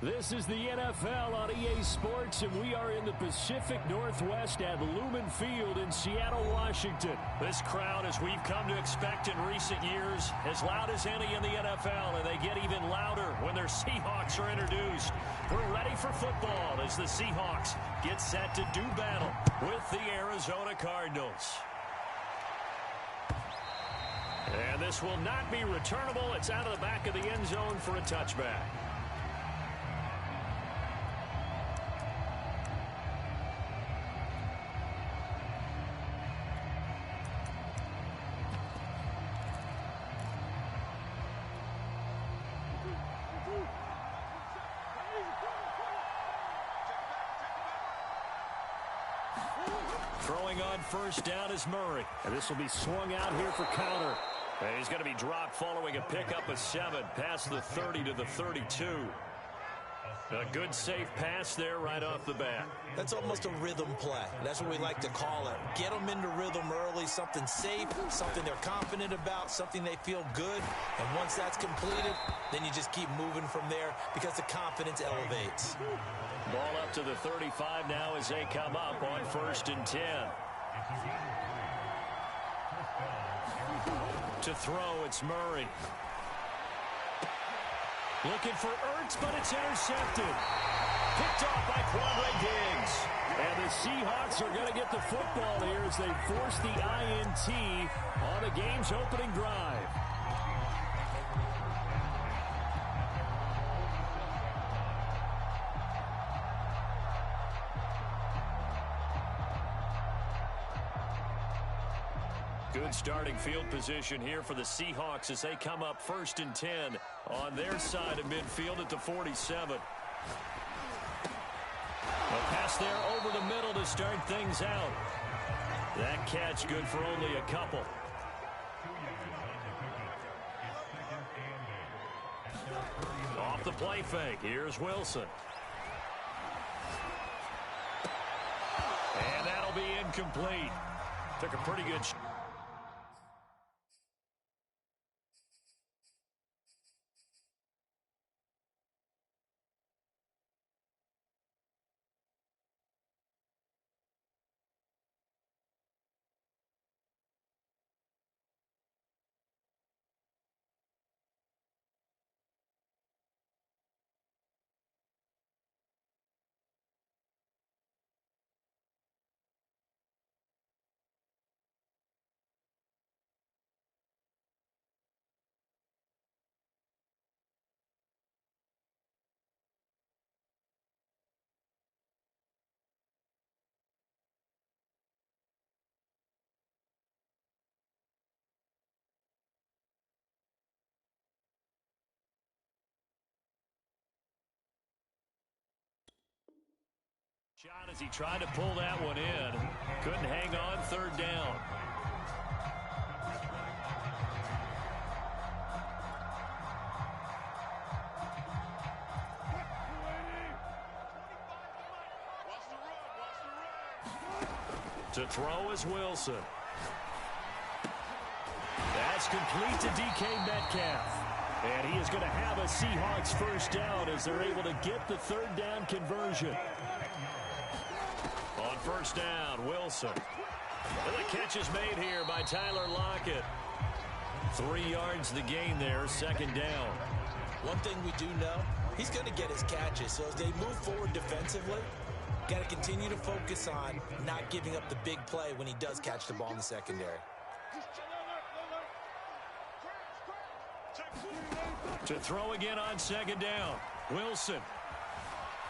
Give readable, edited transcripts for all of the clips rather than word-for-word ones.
This is the NFL on EA Sports, and we are in the Pacific Northwest at Lumen Field in Seattle, Washington. This crowd, as we've come to expect in recent years, as loud as any in the NFL, and they get even louder when their Seahawks are introduced. We're ready for football as the Seahawks get set to do battle with the Arizona Cardinals. And this will not be returnable. It's out of the back of the end zone for a touchback. Throwing on first down is Murray. And this will be swung out here for counter. And he's going to be dropped following a pickup of 7 past the 30 to the 32. A good safe pass there right off the bat. That's almost a rhythm play. That's what we like to call it. Get them into rhythm early, something safe, something they're confident about, something they feel good. And once that's completed, then you just keep moving from there because the confidence elevates. Ball up to the 35 now as they come up on 1st and 10. To throw, it's Murray. Looking for Ertz, but it's intercepted. Picked off by Quandre Diggs. And the Seahawks are going to get the football here as they force the INT on the game's opening drive. Good starting field position here for the Seahawks as they come up 1st and 10 on their side of midfield at the 47. A pass there over the middle to start things out. That catch good for only a couple. Off the play fake, here's Wilson. And that'll be incomplete. Took a pretty good shot. Shot as he tried to pull that one in. Couldn't hang on 3rd down. To throw is Wilson. That's complete to DK Metcalf. And he is going to have a Seahawks 1st down as they're able to get the 3rd down conversion. On 1st down, Wilson. And the catch is made here by Tyler Lockett. 3 yards the gain there, 2nd down. One thing we do know, he's going to get his catches. So as they move forward defensively, got to continue to focus on not giving up the big play when he does catch the ball in the secondary. To throw again on 2nd down, Wilson.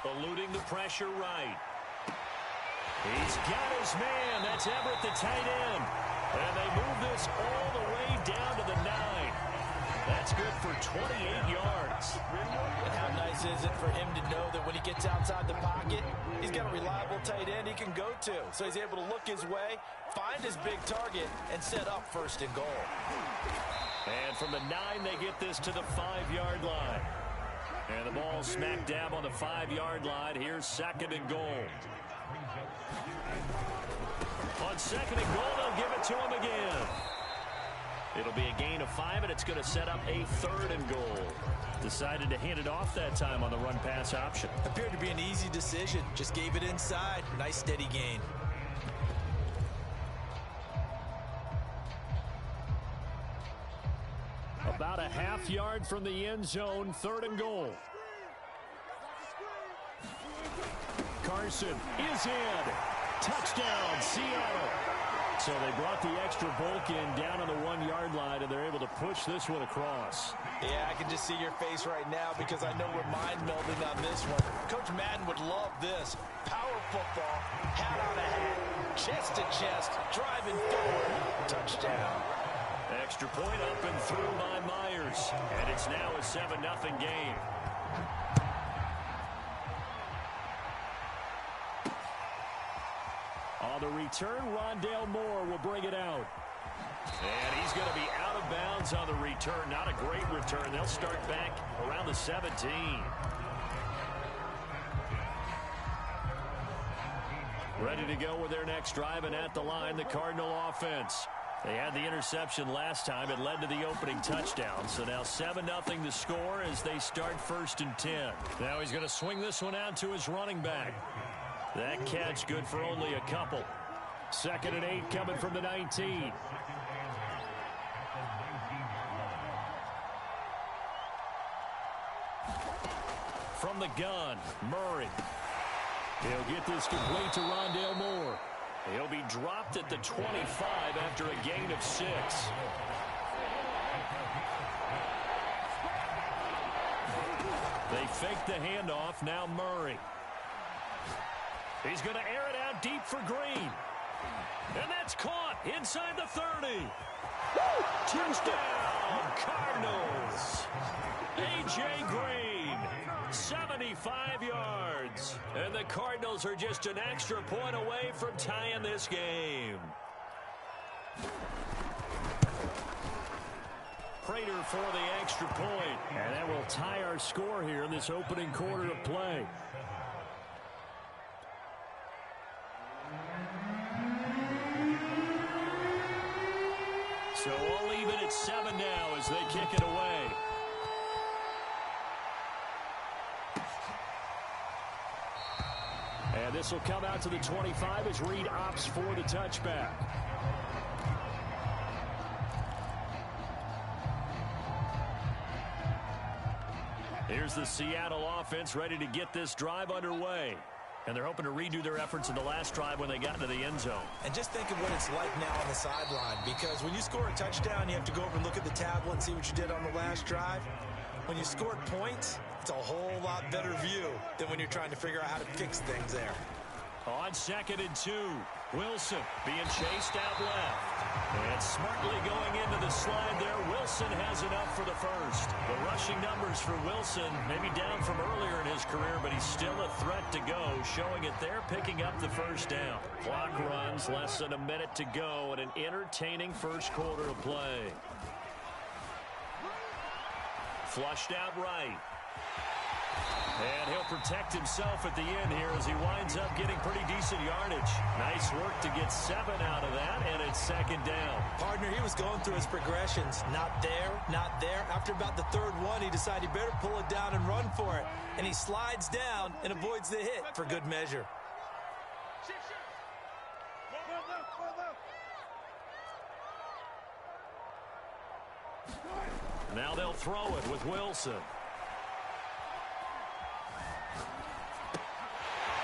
Eluding the pressure right. He's got his man. That's Everett, the tight end. And they move this all the way down to the 9. That's good for 28 yards. And how nice is it for him to know that when he gets outside the pocket, he's got a reliable tight end he can go to. So he's able to look his way, find his big target, and set up 1st and goal. And from the 9, they get this to the 5-yard line. And the ball smack dab on the 5-yard line. Here's 2nd and goal. On 2nd and goal, they'll give it to him again. It'll be a gain of 5, and it's going to set up a 3rd and goal. Decided to hand it off that time on the run-pass option. Appeared to be an easy decision. Just gave it inside. Nice, steady gain. About a half yard from the end zone, 3rd and goal. Carson is in. Touchdown, Seattle. So they brought the extra bulk in down on the 1-yard line, and they're able to push this one across. Yeah, I can just see your face right now because I know we're mind melding on this one. Coach Madden would love this. Power football, hat on a hat, chest to chest, driving forward, touchdown. Extra point up and through by Myers, and it's now a 7-0 game. On the return, Rondale Moore will bring it out. And he's going to be out of bounds on the return. Not a great return. They'll start back around the 17. Ready to go with their next drive, and at the line, the Cardinal offense. They had the interception last time. It led to the opening touchdown. So now 7-0 to score as they start 1st and 10. Now he's going to swing this one out to his running back. That catch good for only a couple. 2nd and 8 coming from the 19. From the gun, Murray. He'll get this complete to Rondale Moore. He'll be dropped at the 25 after a gain of 6. They fake the handoff. Now Murray. He's going to air it out deep for Green. And that's caught inside the 30. Touchdown, Cardinals. A.J. Green, 75 yards. And the Cardinals are just an extra point away from tying this game. Prater for the extra point. And that will tie our score here in this opening quarter of play. So all even at 7 now as they kick it away. And this will come out to the 25 as Reed opts for the touchback. Here's the Seattle offense ready to get this drive underway. And they're hoping to redo their efforts in the last drive when they got into the end zone. And just think of what it's like now on the sideline, because when you score a touchdown, you have to go over and look at the tablet and see what you did on the last drive. When you scored points, it's a whole lot better view than when you're trying to figure out how to fix things there. On 2nd and 2, Wilson being chased out left. And smartly going into the slide there, Wilson has enough for the first. The rushing numbers for Wilson maybe down from earlier in his career, but he's still a threat to go, showing it there, picking up the first down. Clock runs, less than a minute to go, and an entertaining first quarter of play. Flushed out right. And he'll protect himself at the end here as he winds up getting pretty decent yardage. Nice work to get 7 out of that, and it's 2nd down. Partner, he was going through his progressions. Not there, not there. After about the 3rd one, he decided he better pull it down and run for it. And he slides down and avoids the hit for good measure. Now they'll throw it with Wilson.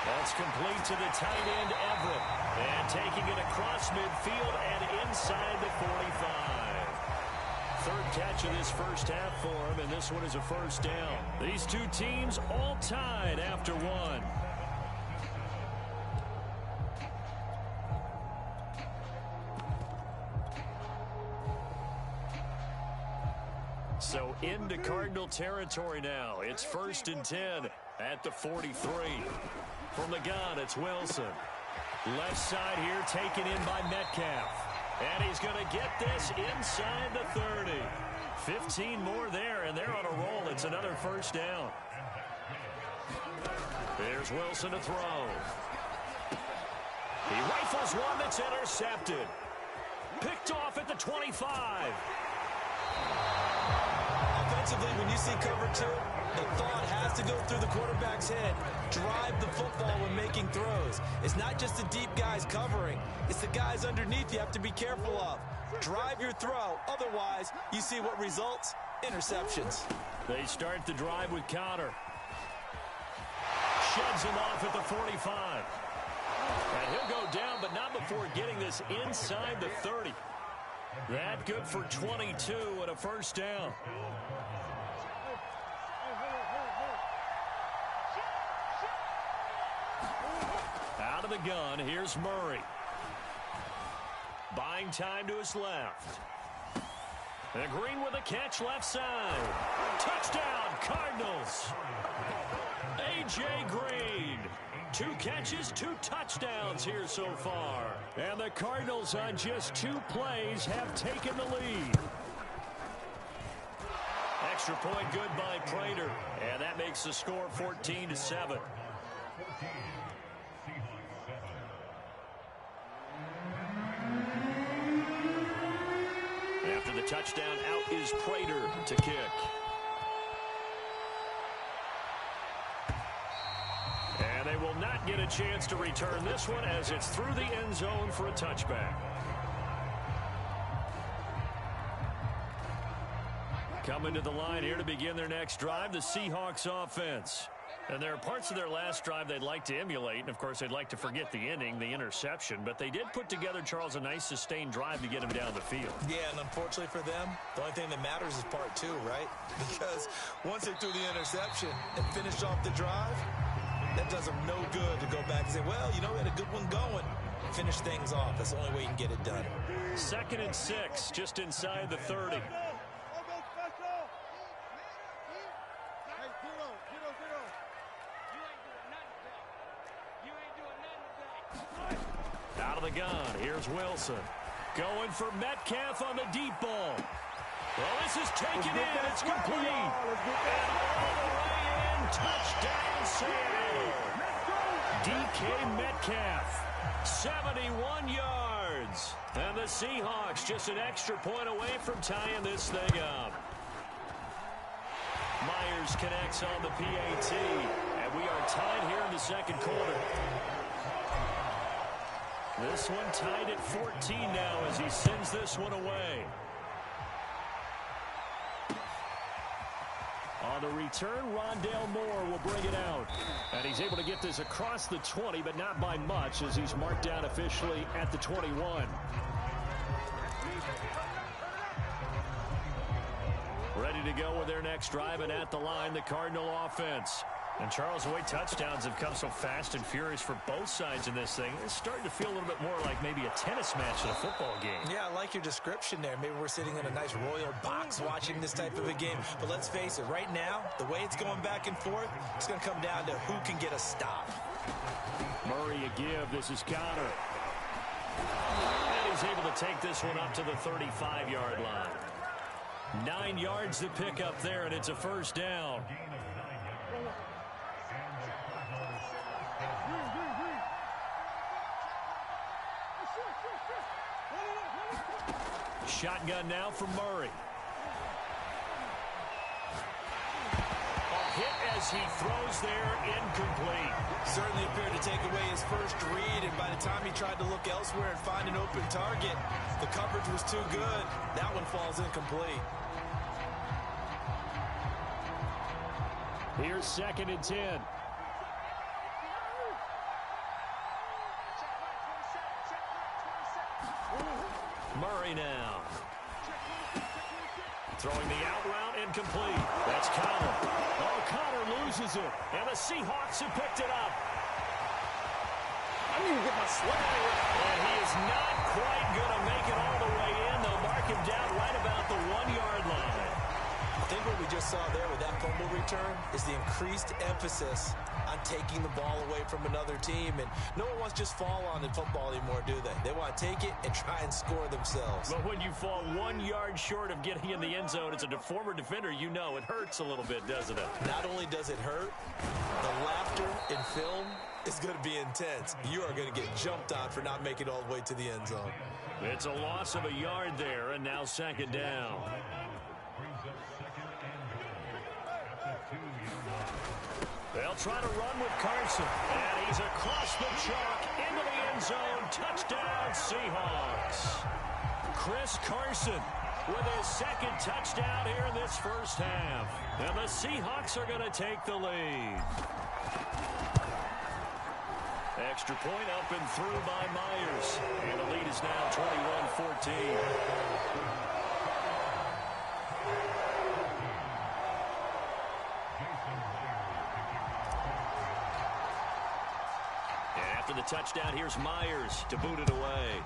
That's complete to the tight end, Everett. And taking it across midfield and inside the 45. 3rd catch of this first half for him, and this one is a first down. These two teams all tied after 1. So into Cardinal territory now. It's 1st and 10 at the 43. From the gun, it's Wilson. Left side here taken in by Metcalf. And he's going to get this inside the 30. 15 more there, and they're on a roll. It's another first down. There's Wilson to throw. He rifles one that's intercepted. picked off at the 25. Offensively, when you see cover two, the thought has to go through the quarterback's head. Drive the football when making throws. It's not just the deep guys covering. It's the guys underneath you have to be careful of. Drive your throw. Otherwise, you see what results? Interceptions. They start the drive with Connor. Sheds him off at the 45. And he'll go down, but not before getting this inside the 30. That good for 22 and a first down. Out of the gun, here's Murray. Buying time to his left. And Green with a catch left side. Touchdown, Cardinals. A.J. Green. 2 catches, 2 touchdowns here so far. And the Cardinals on just 2 plays have taken the lead. Extra point good by Prater. And that makes the score 14-7. After the touchdown, out is Prater to kick. And they will not get a chance to return this one as it's through the end zone for a touchback. Coming to the line here to begin their next drive, the Seahawks offense. And there are parts of their last drive they'd like to emulate. And, of course, they'd like to forget the inning, the interception. But they did put together, Charles, a nice sustained drive to get him down the field. Yeah, and unfortunately for them, the only thing that matters is part 2, right? Because once they threw the interception and finished off the drive, that does them no good to go back and say, well, you know, we had a good one going. Finish things off. That's the only way you can get it done. 2nd and 6, just inside the 30. Out of the gun, here's Wilson. Going for Metcalf on the deep ball. Well, this is taken in. It's complete. And all the way in. Touchdown, Seattle. DK Metcalf, 71 yards. And the Seahawks just an extra point away from tying this thing up. Myers connects on the PAT. And we are tied here in the second quarter. This one tied at 14 now as he sends this one away. On the return, Rondale Moore will bring it out. And he's able to get this across the 20, but not by much as he's marked down officially at the 21. Ready to go with their next drive, and at the line, the Cardinal offense. And, Charles, the way touchdowns have come so fast and furious for both sides in this thing, it's starting to feel a little bit more like maybe a tennis match in a football game. Yeah, I like your description there. Maybe we're sitting in a nice royal box watching this type of a game. But let's face it, right now, the way it's going back and forth, it's going to come down to who can get a stop. Murray a give. This is Connor. And he's able to take this one up to the 35-yard line. 9 yards to pick up there, and it's a first down. Shotgun now for Murray. A hit as he throws there, incomplete. Certainly appeared to take away his first read, and by the time he tried to look elsewhere and find an open target, the coverage was too good. That one falls incomplete. Here's 2nd and 10. Murray now. Throwing the out route, incomplete. That's Connor. Oh, Connor loses it. And the Seahawks have picked it up. I need to get my swag. And he is not quite going to make it all the way in. They'll mark him down right about the 1-yard line. I think what we just saw there with that fumble return is the increased emphasis on taking the ball away from another team. And no one wants to just fall on in football anymore, do they? They want to take it and try and score themselves. But when you fall 1 yard short of getting in the end zone as a former defender, you know it hurts a little bit, doesn't it? Not only does it hurt, the laughter in film is going to be intense. You are going to get jumped on for not making it all the way to the end zone. It's a loss of a yard there, and now second down. They'll try to run with Carson, and he's across the chalk into the end zone. Touchdown, Seahawks. Chris Carson with his second touchdown here in this first half. And the Seahawks are going to take the lead. Extra point up and through by Myers. And the lead is now 21-14. And after the touchdown, here's Myers to boot it away.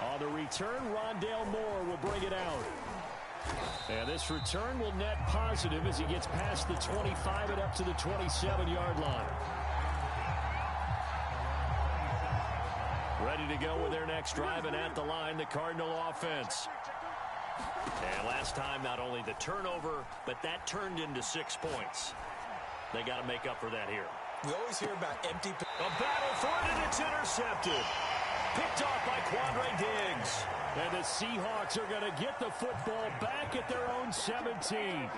On the return, Rondale Moore will bring it out. And this return will net positive as he gets past the 25 and up to the 27-yard line. Ready to go with their next drive, and at the line, the Cardinal offense. And last time, not only the turnover, but that turned into 6 points. They got to make up for that here. We always hear about empty. A battle for it, and it's intercepted. Picked off by Quandre Diggs. And the Seahawks are going to get the football back at their own 17.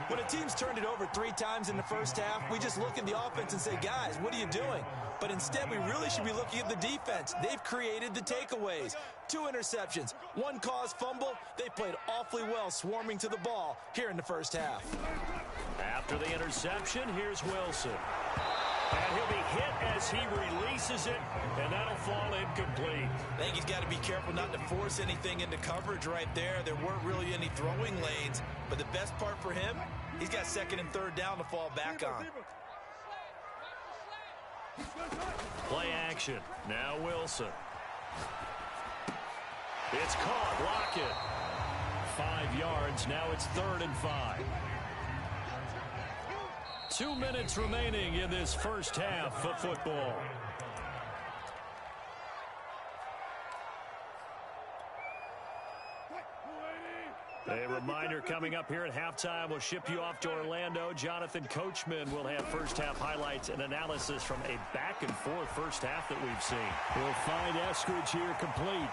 When a team's turned it over 3 times in the first half, we just look at the offense and say, guys, what are you doing? But instead, we really should be looking at the defense. They've created the takeaways. 2 interceptions, 1 caused fumble. They played awfully well swarming to the ball here in the first half. After the interception, here's Wilson. And he'll be hit as he releases it, and that'll fall incomplete. I think he's got to be careful not to force anything into coverage right there. There weren't really any throwing lanes, but the best part for him, he's got 2nd and 3rd down to fall back on. Play action. Now Wilson. It's caught. Lockett. 5 yards. Now it's 3rd and 5. 2 minutes remaining in this first half of football. A reminder coming up here at halftime. We'll ship you off to Orlando. Jonathan Coachman will have first half highlights and analysis from a back and forth first half that we've seen. We'll find Eskridge here complete.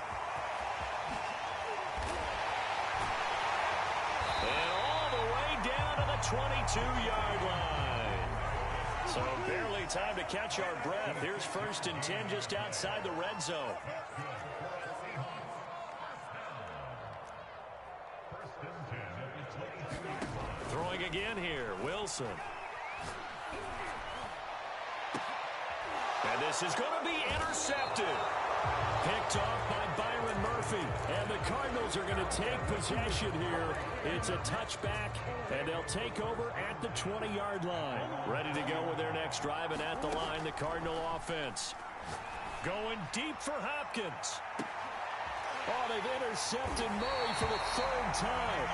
And all the way down to the 22-yard line. So barely time to catch our breath. Here's 1st and 10 just outside the red zone. Throwing again here, Wilson. And this is going to be intercepted. Picked off by Byron Murphy. And the Cardinals are going to take possession here. It's a touchback, and they'll take over at the 20-yard line. Ready to go with their next drive, and at the line, the Cardinal offense. Going deep for Hopkins. Oh, they've intercepted Murray for the 3rd time.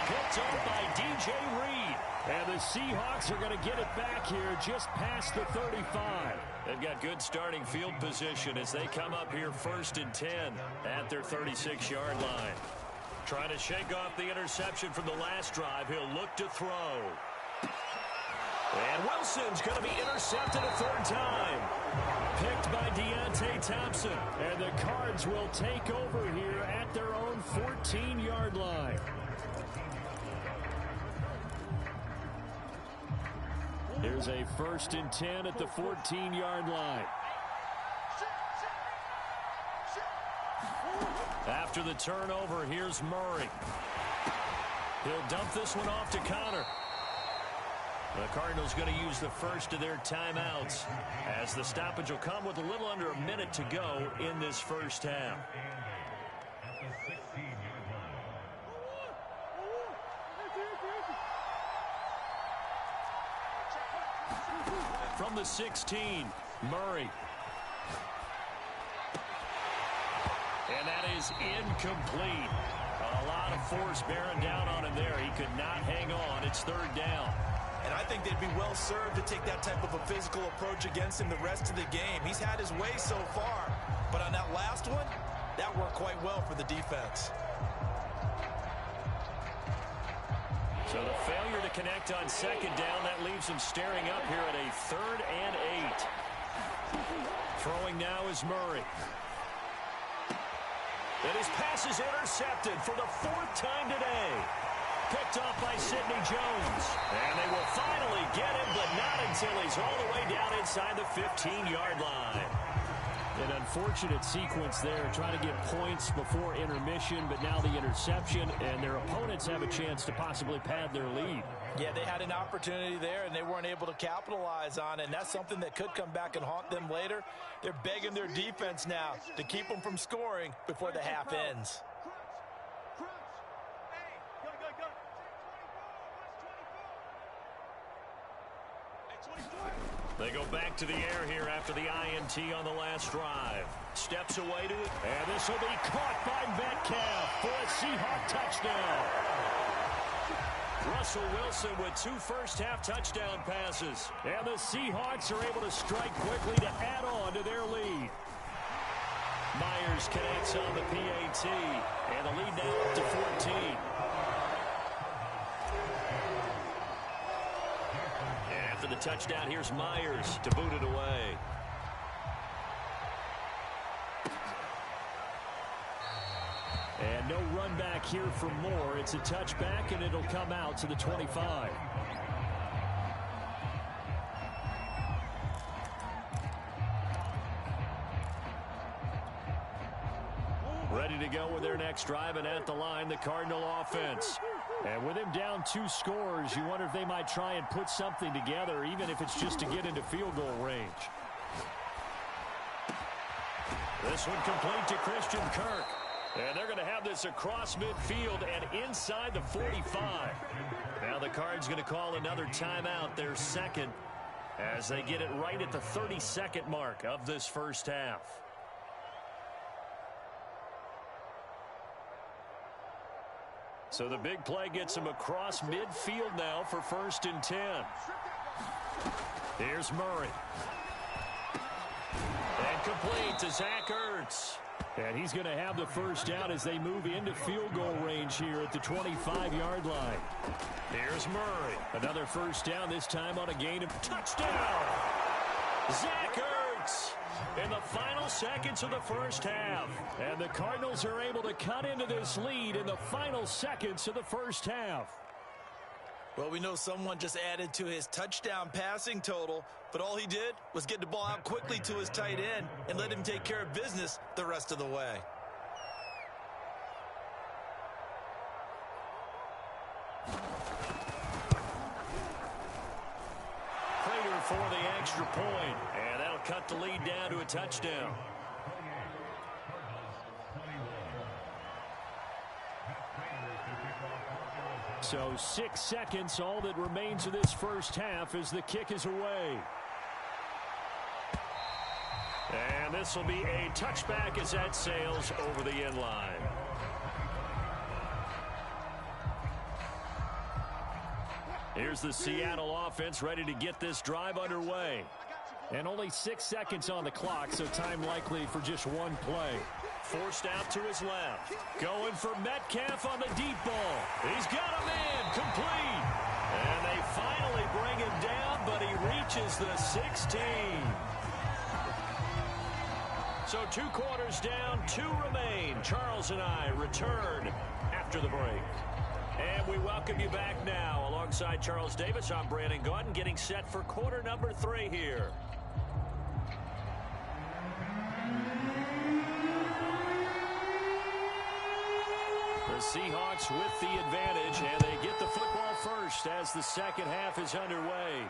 Picked up by DJ Reed. And the Seahawks are going to get it back here just past the 35. They've got good starting field position as they come up here 1st and 10 at their 36-yard line. Trying to shake off the interception from the last drive. He'll look to throw. And Wilson's going to be intercepted a 3rd time. Picked by Deontay Thompson. And the Cards will take over here at their own 14-yard line. Here's a 1st and 10 at the 14-yard line. After the turnover, here's Murray. He'll dump this one off to Connor. The Cardinals going to use the first of their timeouts as the stoppage will come with a little under a minute to go in this first half. From the 16, Murray. And that is incomplete. A lot of force bearing down on him there. He could not hang on. It's 3rd down. And I think they'd be well served to take that type of a physical approach against him the rest of the game. He's had his way so far. But on that last one, that worked quite well for the defense. So the failure to connect on 2nd down, that leaves them staring up here at a 3rd and 8. Throwing now is Murray. And his pass is intercepted for the 4th time today. Picked off by Sidney Jones. And they will finally get him, but not until he's all the way down inside the 15-yard line. An unfortunate sequence there, trying to get points before intermission, but now the interception, and their opponents have a chance to possibly pad their lead. Yeah, they had an opportunity there, and they weren't able to capitalize on it, and that's something that could come back and haunt them later. They're begging their defense now to keep them from scoring before the half ends. They go back to the air here after the INT on the last drive. Steps away to it, and this will be caught by Metcalf for a Seahawk touchdown. Russell Wilson with 2 first-half touchdown passes. And the Seahawks are able to strike quickly to add on to their lead. Myers connects on the PAT, and the lead now up to 14. After the touchdown, here's Myers to boot it away. And no run back here for Moore. It's a touchback, and it'll come out to the 25. Ready to go with their next drive, and at the line, the Cardinal offense. And with him down 2 scores, you wonder if they might try and put something together, even if it's just to get into field goal range. This one complete to Christian Kirk. And they're going to have this across midfield and inside the 45. Now the Cards going to call another timeout, their second, as they get it right at the 32nd mark of this first half. So the big play gets him across midfield now for 1st and 10. Here's Murray. And complete to Zach Ertz. And he's going to have the first down as they move into field goal range here at the 25-yard line. Here's Murray. Another first down, this time on a gain of touchdown. Zach Ertz in the final seconds of the first half. And the Cardinals are able to cut into this lead in the final seconds of the first half. Well, we know someone just added to his touchdown passing total, but all he did was get the ball out quickly to his tight end and let him take care of business the rest of the way. Prater for the extra point, and that'll cut the lead down to a touchdown. So 6 seconds, all that remains of this first half as the kick is away. And this will be a touchback as that sails over the end line. Here's the Seattle offense ready to get this drive underway. And only 6 seconds on the clock, so time likely for just one play. Forced out to his left. Going for Metcalf on the deep ball. He's got a man complete. And they finally bring him down, but he reaches the 16. So 2 quarters down, 2 remain. Charles and I return after the break. And we welcome you back now. Alongside Charles Davis, I'm Brandon Gaudin, getting set for quarter number 3 here. The Seahawks with the advantage, and they get the football first as the second half is underway.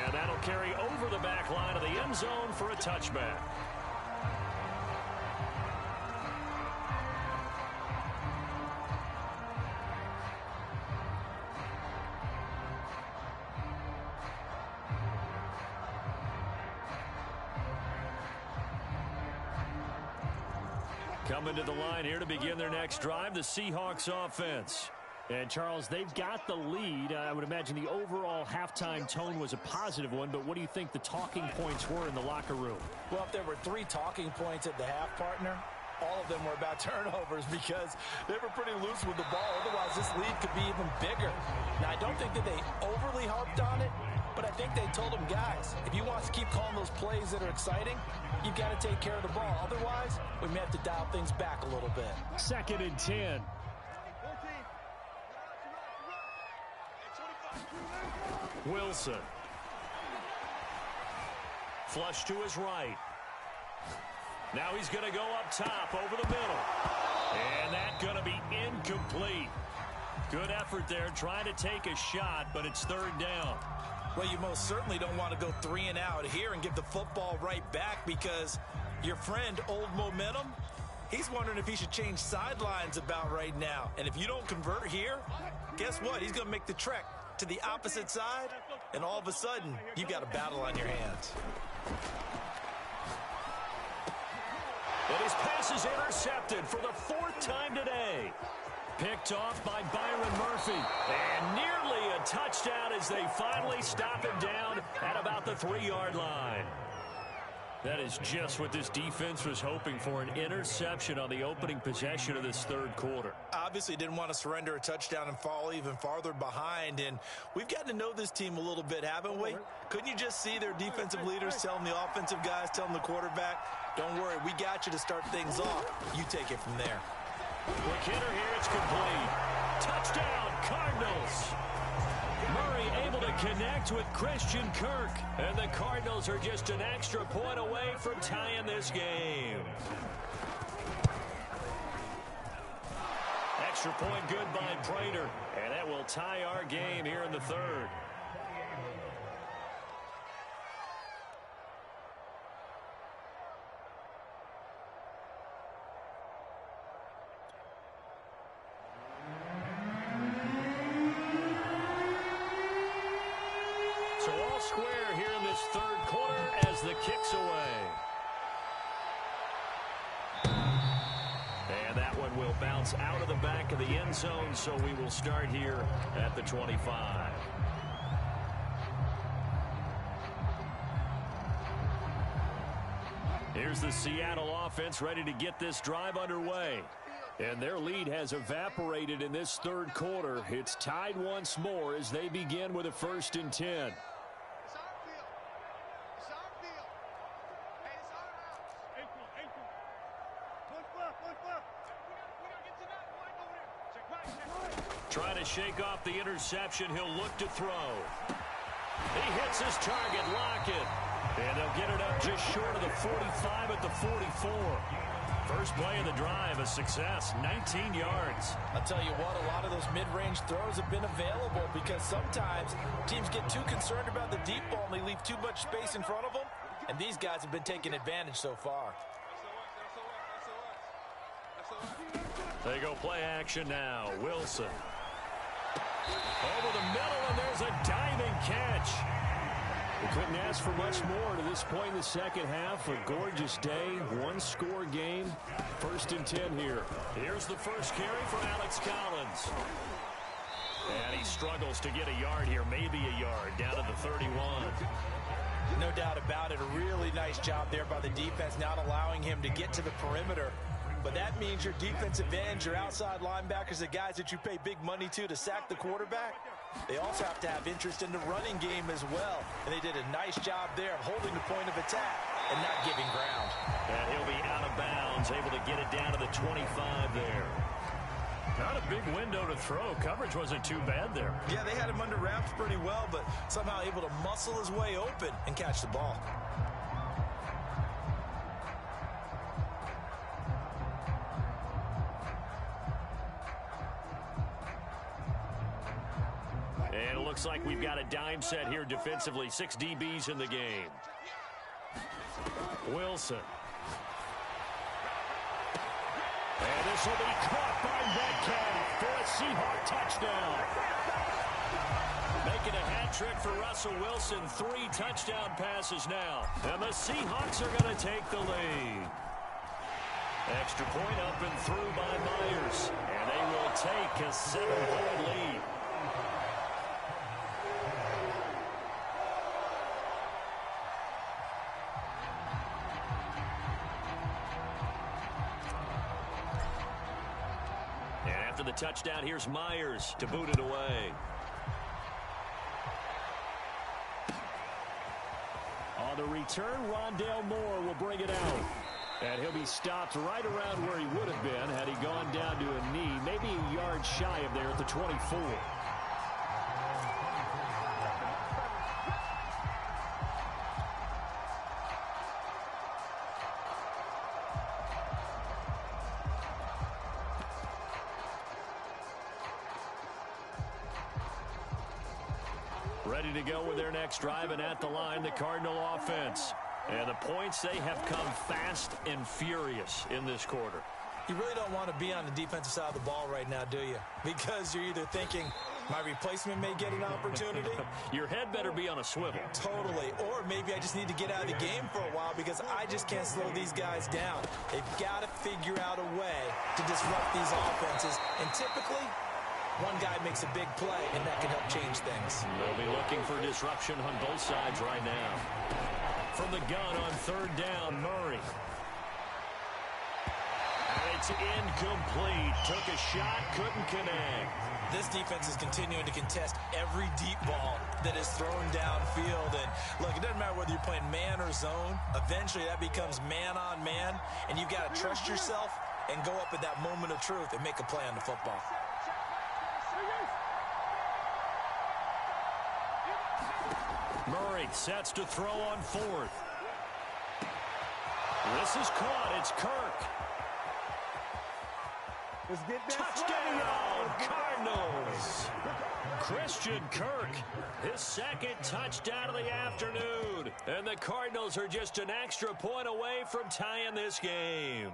And that'll carry over the back line of the end zone for a touchback. Coming to the line here to begin their next drive, the Seahawks offense. And, Charles, they've got the lead. I would imagine the overall halftime tone was a positive one, but what do you think the talking points were in the locker room? Well, if there were 3 talking points at the half, partner, all of them were about turnovers because they were pretty loose with the ball. Otherwise, this lead could be even bigger. Now, I don't think that they overly harped on it, But I think they told him, guys, if you want to keep calling those plays that are exciting, you've got to take care of the ball. Otherwise, we may have to dial things back a little bit. 2nd and 10. Wilson. Flush to his right. Now he's going to go up top over the middle. And that's going to be incomplete. Good effort there trying to take a shot, but it's 3rd down. Well, you most certainly don't want to go 3 and out here and give the football right back because your friend, Old Momentum, he's wondering if he should change sidelines about right now. And if you don't convert here, guess what? He's going to make the trek to the opposite side, and all of a sudden, you've got a battle on your hands. And his pass is intercepted for the 4th time today. Picked off by Byron Murphy. And nearly a touchdown as they finally stop him down at about the 3-yard line. That is just what this defense was hoping for, an interception on the opening possession of this 3rd quarter. Obviously didn't want to surrender a touchdown and fall even farther behind. And we've gotten to know this team a little bit, haven't we? Couldn't you just see their defensive leaders telling the offensive guys, telling the quarterback, don't worry, we got you to start things off. You take it from there. Quick hitter here, it's complete. Touchdown, Cardinals. Murray able to connect with Christian Kirk. And the Cardinals are just an extra point away from tying this game. Extra point good by Prater. And that will tie our game here in the 3rd. So all square here in this 3rd quarter as the kick's away. And that one will bounce out of the back of the end zone, so we will start here at the 25. Here's the Seattle offense ready to get this drive underway. And their lead has evaporated in this 3rd quarter. It's tied once more as they begin with a 1st and 10. Trying to shake off the interception. He'll look to throw. He hits his target, Lockett. And they'll get it up just short of the 45 at the 44. First play of the drive, a success, 19 yards. I'll tell you what, a lot of those mid-range throws have been available because sometimes teams get too concerned about the deep ball and they leave too much space in front of them. And these guys have been taking advantage so far. They go play action now. Wilson. Over the middle, and there's a diving catch. We couldn't ask for much more to this point in the 2nd half. A gorgeous day, 1-score game. 1st and 10 here. Here's the first carry from Alex Collins. And he struggles to get a yard here, maybe a yard, down to the 31. No doubt about it. A really nice job there by the defense, not allowing him to get to the perimeter. But that means your defensive ends, your outside linebackers, the guys that you pay big money to sack the quarterback, they also have to have interest in the running game as well. And they did a nice job there of holding the point of attack and not giving ground. And he'll be out of bounds, able to get it down to the 25 there. Not a big window to throw. Coverage wasn't too bad there. Yeah, they had him under wraps pretty well, but somehow able to muscle his way open and catch the ball. And it looks like we've got a dime set here defensively. 6 DBs in the game. Wilson. And this will be caught by Metcalf for a Seahawk touchdown. Making a hat trick for Russell Wilson. 3 touchdown passes now. And the Seahawks are going to take the lead. Extra point up and through by Myers. And they will take a 7-point lead. After the touchdown, here's Myers to boot it away. On the return, Rondale Moore will bring it out. And he'll be stopped right around where he would have been had he gone down to a knee, maybe a yard shy of there at the 24. Ready to go with their next drive, and at the line, the Cardinal offense. And the points, they have come fast and furious in this quarter. You really don't want to be on the defensive side of the ball right now, do you? Because you're either thinking, my replacement may get an opportunity. Your head better be on a swivel. Totally. Or maybe I just need to get out of the game for a while because I just can't slow these guys down. They've got to figure out a way to disrupt these offenses. And typically, one guy makes a big play, and that can help change things. They'll be looking for disruption on both sides right now. From the gun on third down, Murray. And it's incomplete. Took a shot, couldn't connect. This defense is continuing to contest every deep ball that is thrown downfield. And, look, it doesn't matter whether you're playing man or zone. Eventually, that becomes man on man, and you've got to trust yourself and go up at that moment of truth and make a play on the football. Murray sets to throw on fourth. This is caught. It's Kirk. Touchdown, Cardinals. Christian Kirk, his second touchdown of the afternoon. And the Cardinals are just an extra point away from tying this game.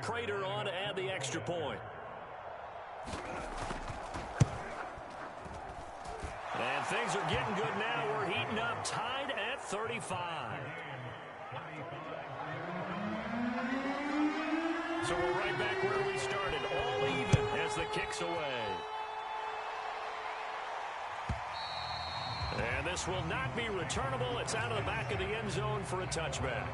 Prater on to add the extra point. And things are getting good now. We're heating up, tied at 35. So we're right back where we started, all even as the kick's away. And this will not be returnable. It's out of the back of the end zone for a touchback.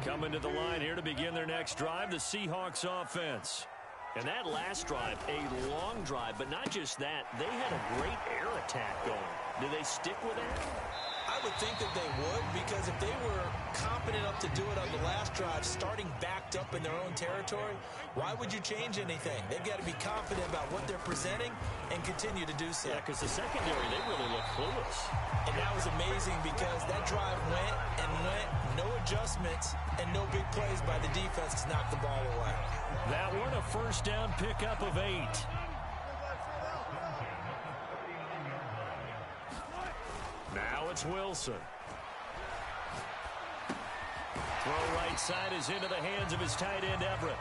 Coming to the line here to begin their next drive, the Seahawks offense. And that last drive, a long drive, but not just that. They had a great air attack going. Do they stick with that? I would think that they would, because if they were confident enough to do it on the last drive, starting backed up in their own territory, why would you change anything? They've got to be confident about what they're presenting and continue to do so. Yeah, because the secondary, they really look clueless. And that was amazing because that drive went and went, no adjustments, and no big plays by the defense to knock the ball away. That one, a first down pickup of 8. Now it's Wilson. Throw right side is into the hands of his tight end, Everett.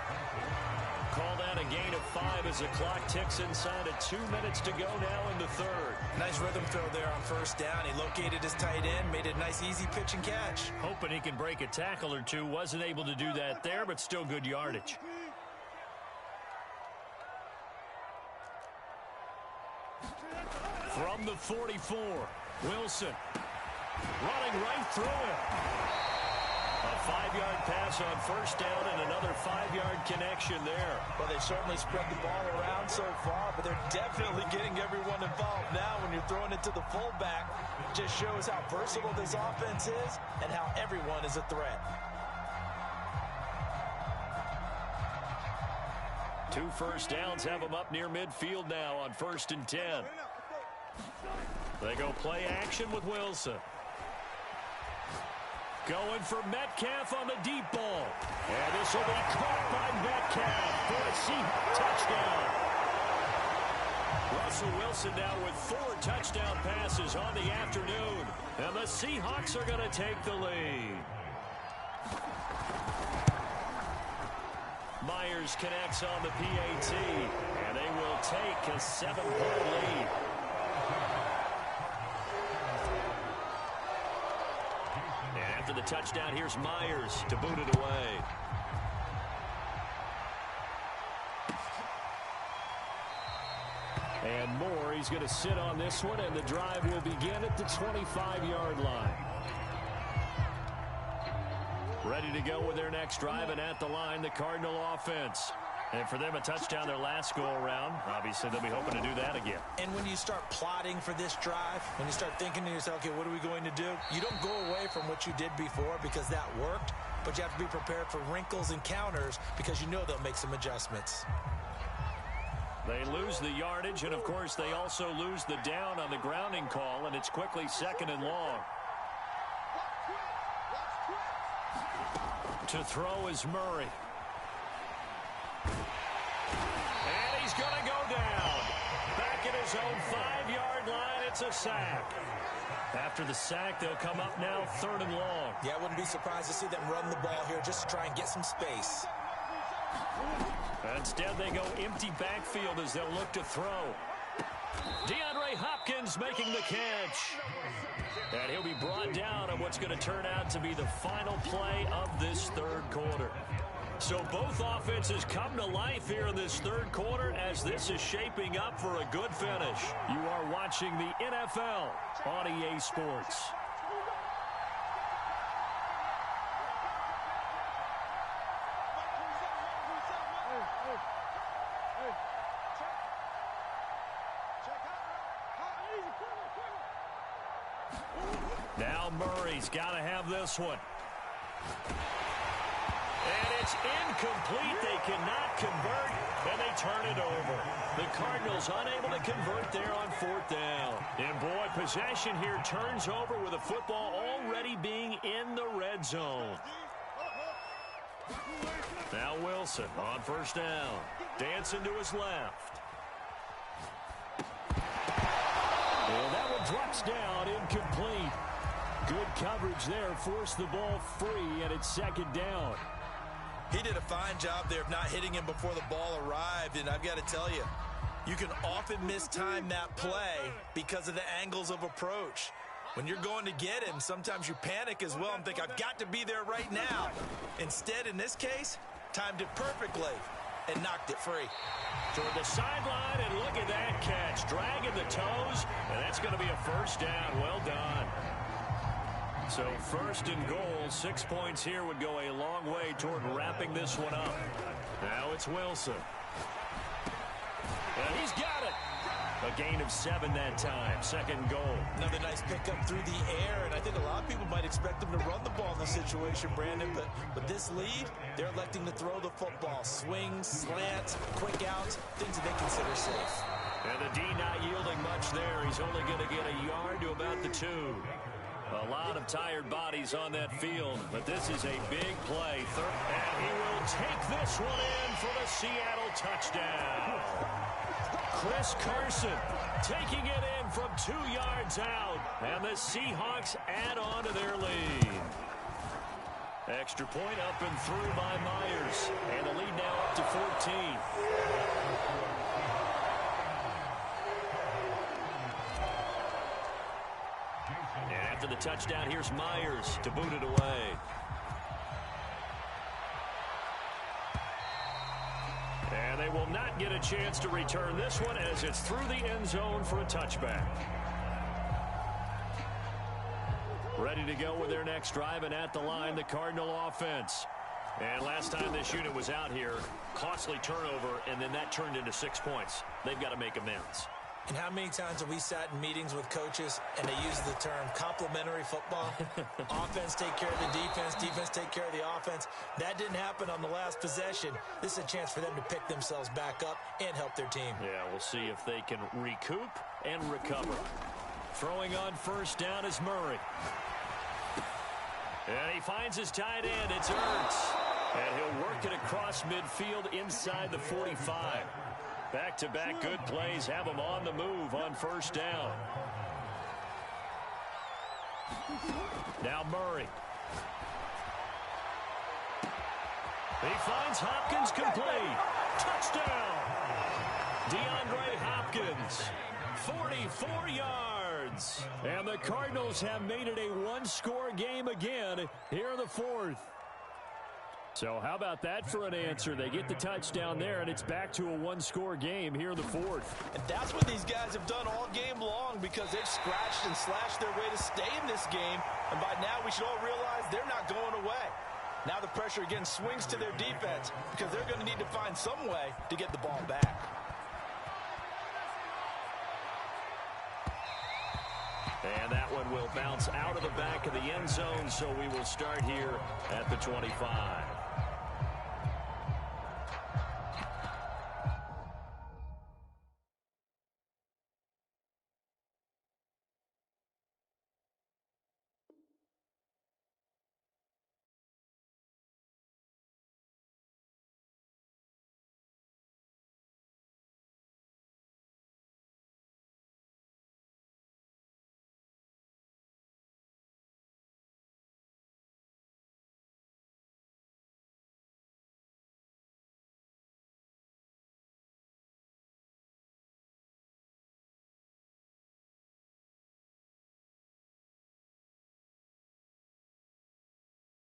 Called out a gain of 5 as the clock ticks inside of 2 minutes to go now in the third. Nice rhythm throw there on first down. He located his tight end, made it a nice easy pitch and catch. Hoping he can break a tackle or two. Wasn't able to do that there, but still good yardage. From the 44, Wilson running right through him. A 5-yard pass on first down and another 5-yard connection there. Well, they certainly spread the ball around so far, but they're definitely getting everyone involved now. When you're throwing it to the fullback, it just shows how versatile this offense is and how everyone is a threat. 2 first downs have them up near midfield now on 1st and 10. They go play action with Wilson. Going for Metcalf on the deep ball. And this will be caught by Metcalf for a Seahawks touchdown. Russell Wilson now with 4 touchdown passes on the afternoon. And the Seahawks are going to take the lead. Myers connects on the PAT. And they will take a 7-point lead. After the touchdown, here's Myers to boot it away. And Moore, he's going to sit on this one, and the drive will begin at the 25-yard line. Ready to go with their next drive, and at the line, the Cardinal offense. And for them, a touchdown their last go-around. Obviously, they'll be hoping to do that again. And when you start plotting for this drive, when you start thinking to yourself, okay, what are we going to do? You don't go away from what you did before because that worked, but you have to be prepared for wrinkles and counters because you know they'll make some adjustments. They lose the yardage, and, of course, they also lose the down on the grounding call, and it's quickly 2nd and long. To throw is Murray. And he's going to go down. Back at his own 5-yard line, it's a sack. After the sack, they'll come up now 3rd and long. Yeah, I wouldn't be surprised to see them run the ball here just to try and get some space. Instead, they go empty backfield as they'll look to throw. DeAndre Hopkins making the catch. And he'll be brought down on what's going to turn out to be the final play of this 3rd quarter. So both offenses come to life here in this 3rd quarter as this is shaping up for a good finish. You are watching the NFL on EA Sports. Now Murray's got to have this one. And it's incomplete. They cannot convert, and they turn it over. The Cardinals unable to convert there on 4th down. And, boy, possession here turns over with the football already being in the red zone. Now Wilson on 1st down. Dancing to his left. And that one drops down, incomplete. Good coverage there, forced the ball free, and it's 2nd down. He did a fine job there of not hitting him before the ball arrived, and I've got to tell you, you can often mistime that play because of the angles of approach. When you're going to get him, sometimes you panic as well and think, I've got to be there right now. Instead, in this case, timed it perfectly and knocked it free. Toward the sideline, and look at that catch. Dragging the toes, and that's going to be a 1st down. Well done. So 1st and goal, 6 points here would go a long way toward wrapping this one up. Now it's Wilson. And he's got it. A gain of 7 that time. 2nd goal. Another nice pickup through the air, and I think a lot of people might expect them to run the ball in this situation, Brandon, but with this lead, they're electing to throw the football. Swings, slants, quick outs, things that they consider safe. And the D not yielding much there. He's only going to get a yard to about the 2. A lot of tired bodies on that field, but this is a big play. And he will take this one in for the Seattle touchdown. Chris Carson taking it in from 2 yards out, and the Seahawks add on to their lead. Extra point up and through by Myers, and the lead now up to 14. And after the touchdown, here's Myers to boot it away. And they will not get a chance to return this one as it's through the end zone for a touchback. Ready to go with their next drive, and at the line, the Cardinal offense. And last time this unit was out here, costly turnover, and then that turned into 6 points. They've got to make amends. And how many times have we sat in meetings with coaches and they use the term complementary football? Offense take care of the defense, defense take care of the offense. That didn't happen on the last possession. This is a chance for them to pick themselves back up and help their team. Yeah, we'll see if they can recoup and recover. Throwing on 1st down is Murray. And he finds his tight end. It's Ertz. And he'll work it across midfield inside the 45. Back-to-back good plays have him on the move on 1st down. Now Murray. He finds Hopkins complete. Touchdown. DeAndre Hopkins. 44 yards. And the Cardinals have made it a one-score game again here in the 4th. So how about that for an answer? They get the touchdown there, and it's back to a one-score game here in the 4th. And that's what these guys have done all game long because they've scratched and slashed their way to stay in this game. And by now we should all realize they're not going away. Now the pressure again swings to their defense because they're going to need to find some way to get the ball back. And that one will bounce out of the back of the end zone, so we will start here at the 25.